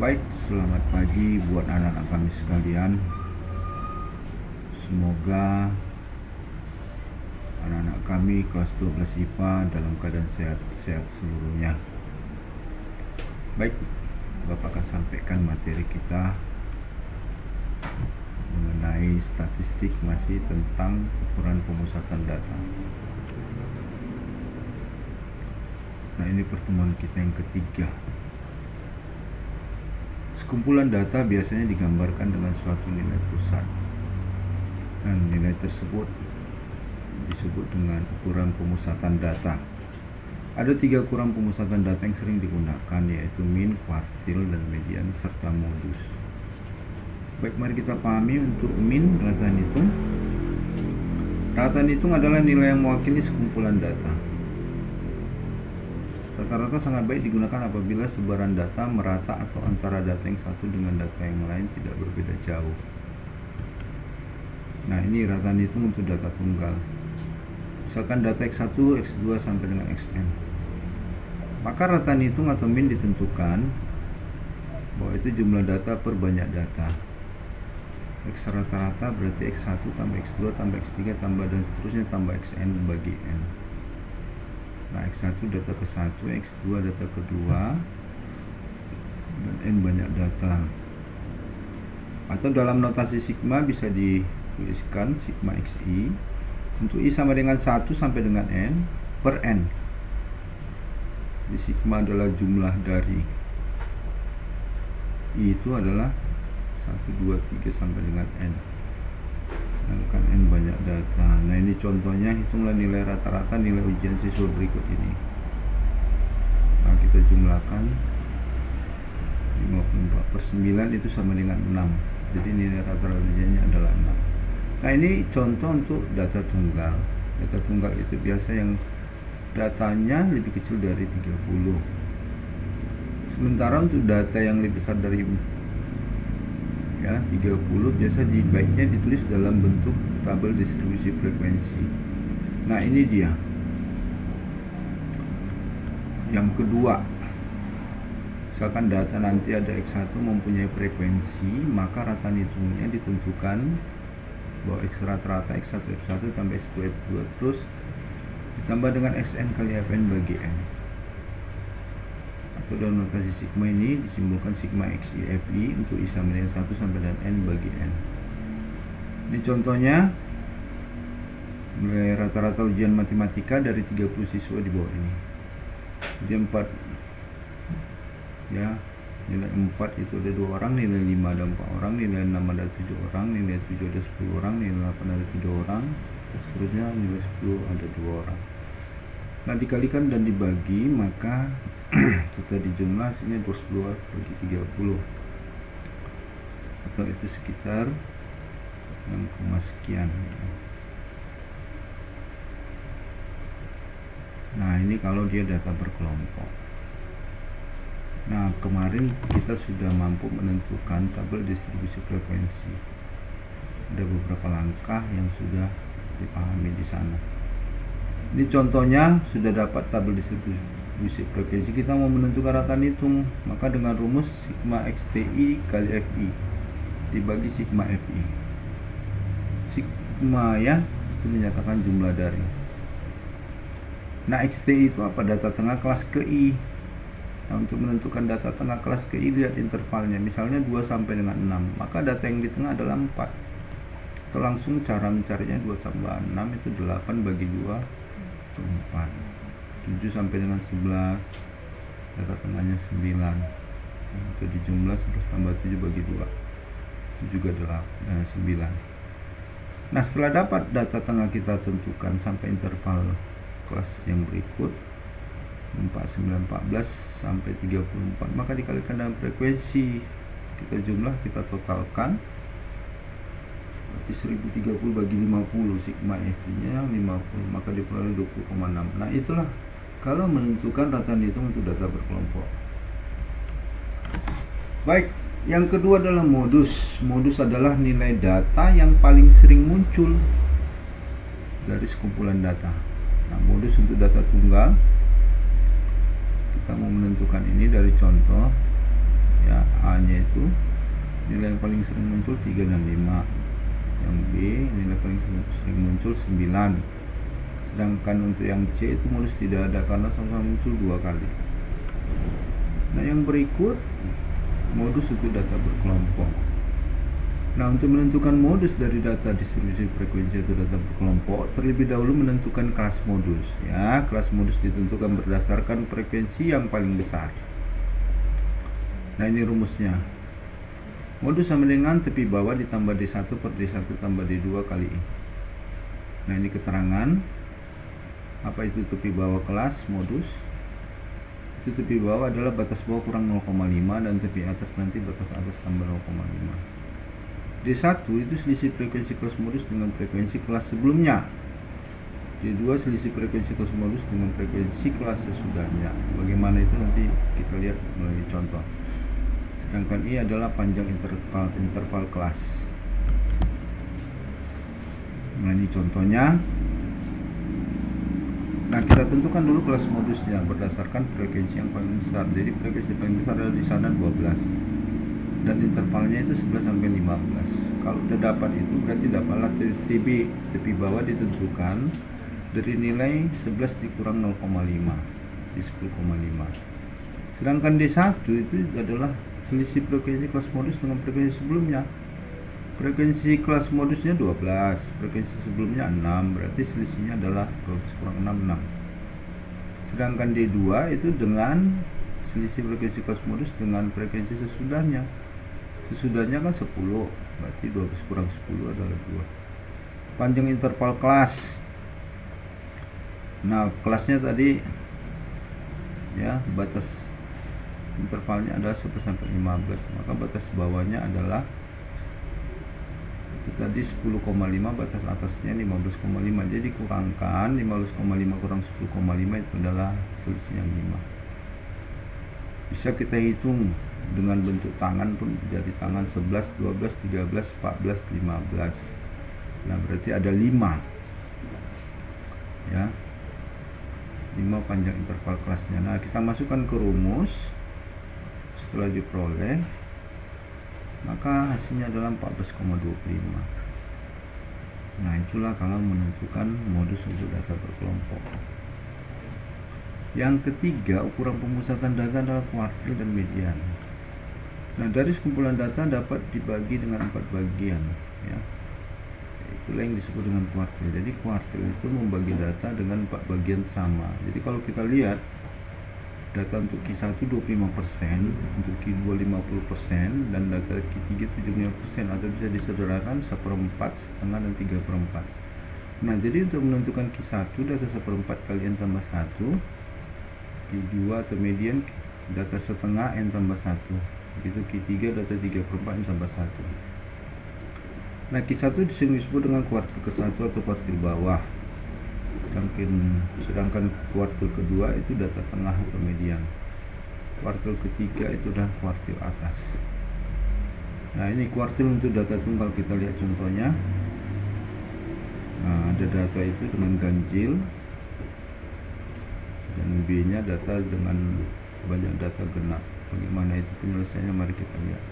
Baik, selamat pagi buat anak-anak kami sekalian. Semoga anak-anak kami kelas 12 IPA dalam keadaan sehat-sehat seluruhnya. Baik, Bapak akan sampaikan materi kita mengenai statistik masih tentang ukuran pemusatan data. Nah, ini pertemuan kita yang ketiga. Sekumpulan data biasanya digambarkan dengan suatu nilai pusat, dan nilai tersebut disebut dengan ukuran pemusatan data. Ada 3 ukuran pemusatan data yang sering digunakan, yaitu min, kuartil, dan median, serta modus. Baik, mari kita pahami untuk min, rataan hitung. Rataan hitung adalah nilai yang mewakili sekumpulan data. Rata-rata sangat baik digunakan apabila sebaran data merata atau antara data yang satu dengan data yang lain tidak berbeda jauh. Nah, ini rataan hitung untuk data tunggal. Misalkan data X1, X2 sampai dengan Xn. Maka rataan hitung atau min ditentukan bahwa itu jumlah data per banyak data. X rata-rata berarti X1 tambah X2 tambah X3 tambah dan seterusnya tambah Xn bagi N. Nah, X1 data ke-1, X2 data kedua, dan N banyak data. Atau dalam notasi sigma bisa dituliskan sigma XI untuk I sama dengan 1 sampai dengan N per N. Di sigma adalah jumlah dari I itu adalah 1, 2, 3 sampai dengan N. Sedangkan N banyak data. Nah, ini contohnya, hitunglah nilai rata-rata nilai ujian siswa berikut ini. Nah, kita jumlahkan 54/9 itu sama dengan 6. Jadi nilai rata-rata ujiannya adalah 6. Nah, ini contoh untuk data tunggal. Data tunggal itu biasa yang datanya lebih kecil dari 30. Sementara untuk data yang lebih besar dari 30 biasa baiknya ditulis dalam bentuk tabel distribusi frekuensi. Nah, ini dia. Yang kedua, misalkan data nanti ada X1 mempunyai frekuensi, maka rataan hitungnya ditentukan bahwa X rata-rata X1 F1 tambah X2 F2 terus ditambah dengan Xn kali Fn bagi N. Atau dalam notasi sigma ini disimbolkan sigma XI Fi untuk I sama dengan 1 sampai dengan N bagi N. Ini contohnya nilai rata-rata ujian matematika dari 30 siswa di bawah ini. Jadi 4 ya, nilai 4 itu ada 2 orang, nilai 5 ada 4 orang, nilai 6 ada 7 orang, nilai 7 ada 10 orang, nilai 8 ada 3 orang, dan seterusnya nilai 10 ada 2 orang. Nah, dikalikan dan dibagi, maka setelah dijumlah hasilnya 22 bagi 30, atau itu sekitar 6, sekian. Nah, ini kalau dia data berkelompok. Nah, kemarin kita sudah mampu menentukan tabel distribusi frekuensi. Ada beberapa langkah yang sudah dipahami di sana. Ini contohnya sudah dapat tabel distribusi frekuensi. Kita mau menentukan rataan hitung, maka dengan rumus sigma XTI kali FI dibagi sigma FI. Sigma ya, itu menyatakan jumlah dari. Nah, XTI itu apa? Data tengah kelas ke I. Nah, untuk menentukan data tengah kelas ke I, lihat intervalnya. Misalnya 2 sampai dengan 6, maka data yang di tengah adalah 4. Atau langsung cara mencarinya 2 tambah 6 itu 8 bagi 2 itu 4. 7 sampai dengan 11, data tengahnya 9. Itu dijumlah 11 tambah 7 bagi 2 itu juga 9. Nah, setelah dapat data tengah kita tentukan sampai interval kelas yang berikut 49, 14 sampai 34, maka dikalikan dengan frekuensi, kita jumlah, kita totalkan, berarti 1030 bagi 50, sigma Fi nya 50, maka diperoleh 20,6. Nah, itulah kalau menentukan rataan hitung untuk data berkelompok. Baik, yang kedua adalah modus. Modus adalah nilai data yang paling sering muncul dari sekumpulan data. Nah, modus untuk data tunggal, kita mau menentukan ini dari contoh ya, A itu nilai yang paling sering muncul 3 dan 5. Yang B nilai paling sering muncul 9. Sedangkan untuk yang C itu modus tidak ada karena sama-sama muncul 2 kali. Nah, yang berikut modus untuk data berkelompok. Nah, untuk menentukan modus dari data distribusi frekuensi atau data berkelompok, terlebih dahulu menentukan kelas modus. Ya, kelas modus ditentukan berdasarkan frekuensi yang paling besar. Nah, ini rumusnya. Modus sama dengan tepi bawah ditambah D1 per D1 tambah D2 kali I. Nah, ini keterangan. Apa itu tepi bawah kelas modus? Itu tepi bawah adalah batas bawah kurang 0,5 dan tepi atas nanti batas atas tambah 0,5. D1 itu selisih frekuensi kelas modus dengan frekuensi kelas sebelumnya. D2 selisih frekuensi kelas modus dengan frekuensi kelas sesudahnya. Bagaimana itu nanti kita lihat melalui contoh. Sedangkan I adalah panjang interval kelas. Nah, ini contohnya. Nah, kita tentukan dulu kelas modusnya berdasarkan frekuensi yang paling besar. Jadi frekuensi paling besar adalah di sana 12. Dan intervalnya itu 11 sampai 15. Kalau sudah dapat itu berarti dapatlah tepi bawah ditentukan dari nilai 11 dikurang 0,5 di 10,5. Sedangkan D1 itu adalah selisih frekuensi kelas modus dengan frekuensi sebelumnya. Frekuensi kelas modusnya 12, frekuensi sebelumnya 6, berarti selisihnya adalah 12 kurang 6, 6. Sedangkan D2 itu dengan selisih frekuensi kelas modus dengan frekuensi sesudahnya. Sesudahnya kan 10, berarti 12 kurang 10 adalah 2. Panjang interval kelas. Nah, kelasnya tadi ya, batas intervalnya adalah 10 sampai 15, maka batas bawahnya adalah itu tadi 10,5, batas atasnya 15,5. Jadi kurangkan 15,5 kurang 10,5 itu adalah selisihnya 5. Bisa kita hitung dengan bentuk tangan pun, jadi tangan 11, 12, 13, 14, 15. Nah, berarti ada 5 ya, 5 panjang interval kelasnya. Nah, kita masukkan ke rumus. Setelah diperoleh, maka hasilnya adalah 14,25. Nah, itulah kalau menentukan modus untuk data berkelompok. Yang ketiga, ukuran pemusatan data adalah kuartil dan median. Nah, dari sekumpulan data dapat dibagi dengan 4 bagian ya. Itulah yang disebut dengan kuartil. Jadi kuartil itu membagi data dengan 4 bagian sama. Jadi kalau kita lihat data untuk Q1 25%, untuk Q2 50%, dan data Q3 75%, atau bisa disederhanakan 1/4, setengah, dan 3/4. Nah, jadi untuk menentukan Q1 data 1/4 kali N tambah 1, Q2 atau median data setengah N tambah 1, begitu Q3 data 3/4 N tambah 1. Nah, Q1 disebut dengan kuartil ke-1 atau kuartil bawah. Sedangkan kuartil kedua itu data tengah atau median. Kuartil ketiga itu adalah kuartil atas. Nah, ini kuartil untuk data tunggal, kita lihat contohnya. Nah, ada data itu dengan ganjil, dan B-nya data dengan banyak data genap. Bagaimana itu penyelesaiannya? Mari kita lihat.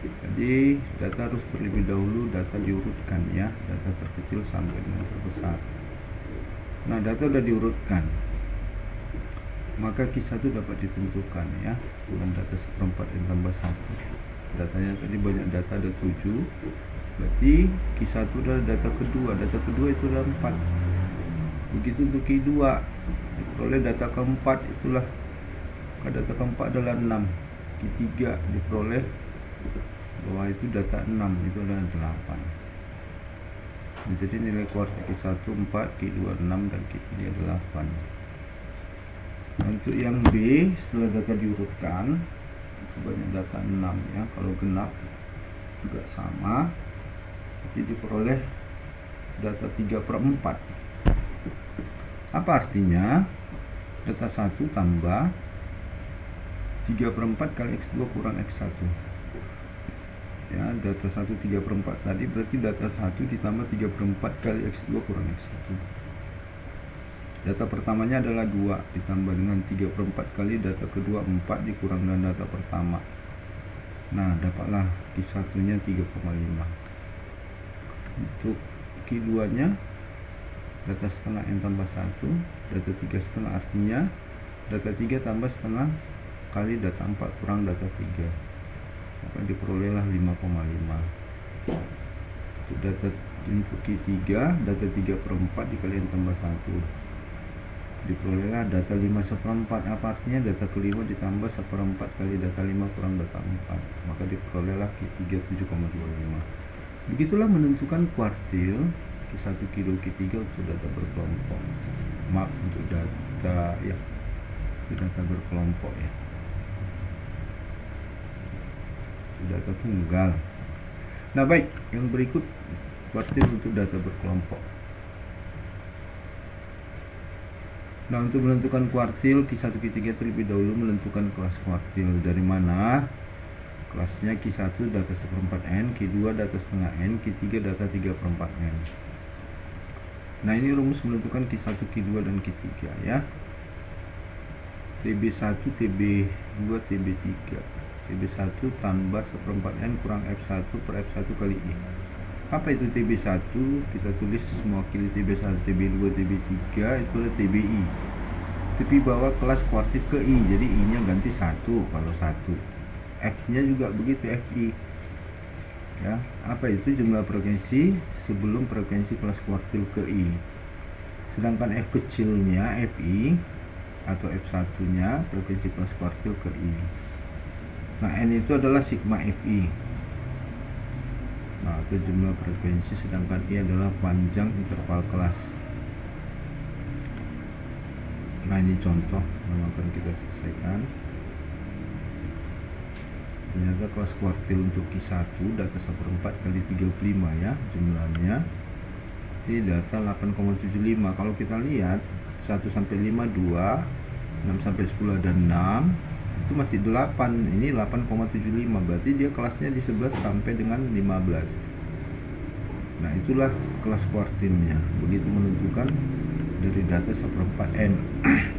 Jadi data harus terlebih dahulu data diurutkan ya, data terkecil sampai dengan terbesar. Nah, data sudah diurutkan, maka Q1 dapat ditentukan ya dengan data 1/4 N tambah 1. Datanya tadi banyak data, ada 7, berarti Q1 adalah data kedua. Data kedua itu adalah 4. Begitu untuk Q2, diperoleh data keempat, itulah data keempat adalah 6. Q3 diperoleh bahwa itu data 6, itu adalah 8. Jadi nilai kuartil Q1 4, Q2 6, dan Q3 8. Nah, untuk yang B, setelah data diurutkan itu banyak data 6 ya. Kalau genap juga sama, tapi diperoleh data 3/4. Apa artinya? Data 1 tambah 3/4 kali X2 kurang X1 ya. Data 1 3/4 tadi, berarti data 1 ditambah 3/4 kali X2 kurang X1. Data pertamanya adalah 2 ditambah dengan 3/4 kali data kedua 4 dikurang dengan data pertama. Nah, dapatlah Q1 nya 3,5. Untuk Q2 nya data setengah N tambah 1, data 3,5 artinya data 3 tambah setengah kali data 4 kurang data 3, maka diperolehlah 5,5. Untuk data untuk Q3, data 3/4 dikali N tambah 1, diperolehlah data 5/4. Apa artinya? Data kelima ditambah 1/4 kali data 5 kurang data 4, maka diperolehlah Q3 7,25. Begitulah menentukan kuartil Q1, Q2, Q3 untuk data berkelompok. Maaf, untuk data ya, untuk data berkelompok ya, untuk data tunggal. Nah, baik, yang berikut kuartil untuk data berkelompok. Nah, untuk menentukan kuartil Q1, Q3 terlebih dahulu menentukan kelas kuartil. Dari mana? Kelasnya Q1 data 1/4 N, Q2 data setengah N, Q3 data 3/4 N. Nah, ini rumus menentukan Q1, Q2 dan Q3 ya. TB1, TB2, TB3. TB1 tambah 1/4 N kurang F1 per F1 kali I. Apa itu TB1? Kita tulis mewakili TB1, TB2, TB3 itu adalah TBI. Tapi bawa kelas kuartil ke I, jadi I nya ganti 1 kalau 1. F nya juga begitu, FI ya. Apa itu? Jumlah frekuensi sebelum frekuensi kelas kuartil ke I. Sedangkan F kecilnya FI atau F1 nya frekuensi kelas kuartil ke I. Nah, N itu adalah sigma FI, nah, itu jumlah frekuensi, sedangkan I adalah panjang interval kelas. Nah, ini contoh yang akan kita selesaikan. Ternyata kelas kuartil untuk Q1 data 1/4 kali 35 ya, jumlahnya itu data 8,75. Kalau kita lihat 1 sampai 5 2, 6 sampai 10 ada 6, itu masih 8, ini 8,75, berarti dia kelasnya di 11 sampai dengan 15. Nah, itulah kelas kuartilnya. Begitu menentukan dari data 1/4 N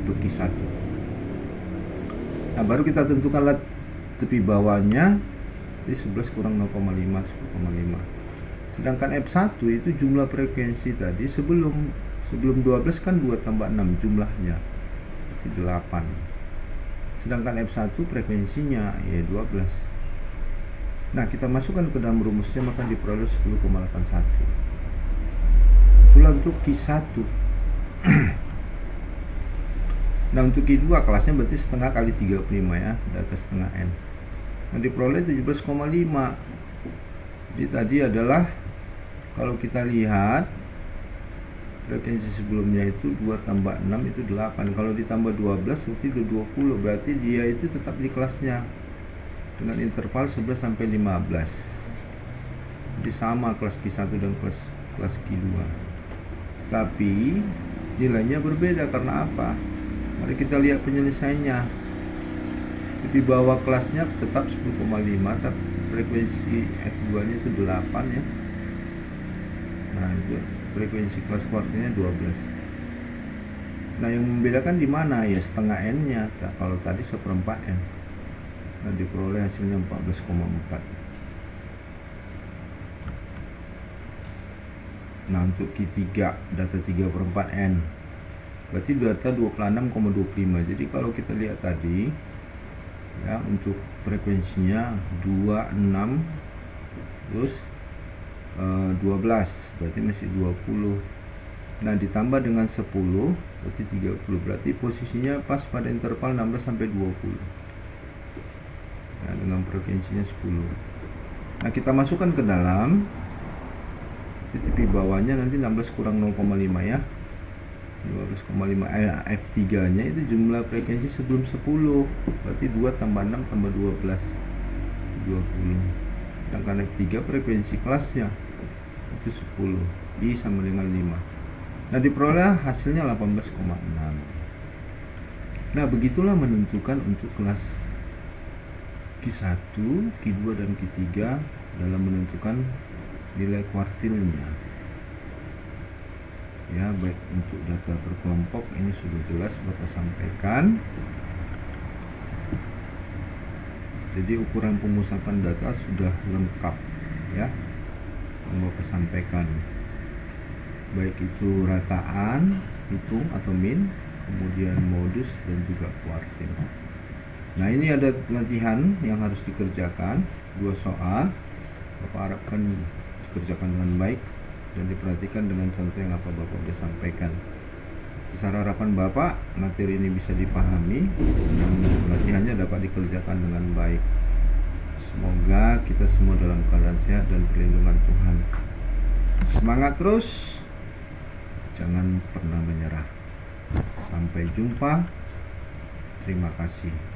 untuk Q1. Nah, baru kita tentukanlah tepi bawahnya di 11 kurang 0,5, 10,5. Sedangkan F1 itu jumlah frekuensi tadi sebelum 12 kan 2 tambah 6 jumlahnya, itu 8. Sedangkan F1 frekuensinya ya 12. Nah, kita masukkan ke dalam rumusnya, maka diperoleh 10,81. Itulah untuk Q1. Nah, untuk Q2 kelasnya berarti setengah kali 35 ya, data setengah N. Nah, diperoleh 17,5. Jadi tadi adalah, kalau kita lihat frekuensi sebelumnya itu 2 tambah 6 itu 8. Kalau ditambah 12 berarti udah 20. Berarti dia itu tetap di kelasnya dengan interval 11 sampai 15. Jadi sama kelas Q1 dan kelas Q2. Tapi nilainya berbeda karena apa? Mari kita lihat penyelesaiannya. Di bawah kelasnya tetap 10,5, tapi frekuensi F2 nya itu 8 ya. Nah, itu frekuensi kelas kuartilnya 12. Nah, yang membedakan di mana? Ya setengah N nya. Kalau tadi 1/4 N. Nah, diperoleh hasilnya 14,4. Nah, untuk Q3 data 3/4 N, berarti data 26,25. Jadi kalau kita lihat tadi ya, untuk frekuensinya 26 terus 12 berarti masih 20. Nah, ditambah dengan 10 berarti 30. Berarti posisinya pas pada interval 16 sampai 20. Nah, dengan frekuensinya 10. Nah, kita masukkan ke dalam titik bawahnya nanti 16 kurang 0,5 ya. 12,5. F3 nya itu jumlah frekuensi sebelum 10, berarti 2 tambah 6 tambah 12 20. Sedangkan F3 frekuensi kelasnya itu 10, I sama dengan 5. Nah, diperoleh hasilnya 18,6. Nah, begitulah menentukan untuk kelas Q1, Q2 dan Q3 dalam menentukan nilai kuartilnya. Ya, baik, untuk data berkelompok ini sudah jelas Bapak sampaikan. Jadi ukuran pemusatan data sudah lengkap ya, yang Bapak sampaikan, baik itu rataan, hitung atau min, kemudian modus dan juga kuartil. Nah, ini ada latihan yang harus dikerjakan, 2 soal. Bapak harapkan dikerjakan dengan baik dan diperhatikan dengan contoh yang apa Bapak sudah sampaikan. Besar harapan Bapak materi ini bisa dipahami dan latihannya dapat dikerjakan dengan baik. Semoga kita semua dalam keadaan sehat dan perlindungan Tuhan. Semangat terus, jangan pernah menyerah. Sampai jumpa. Terima kasih.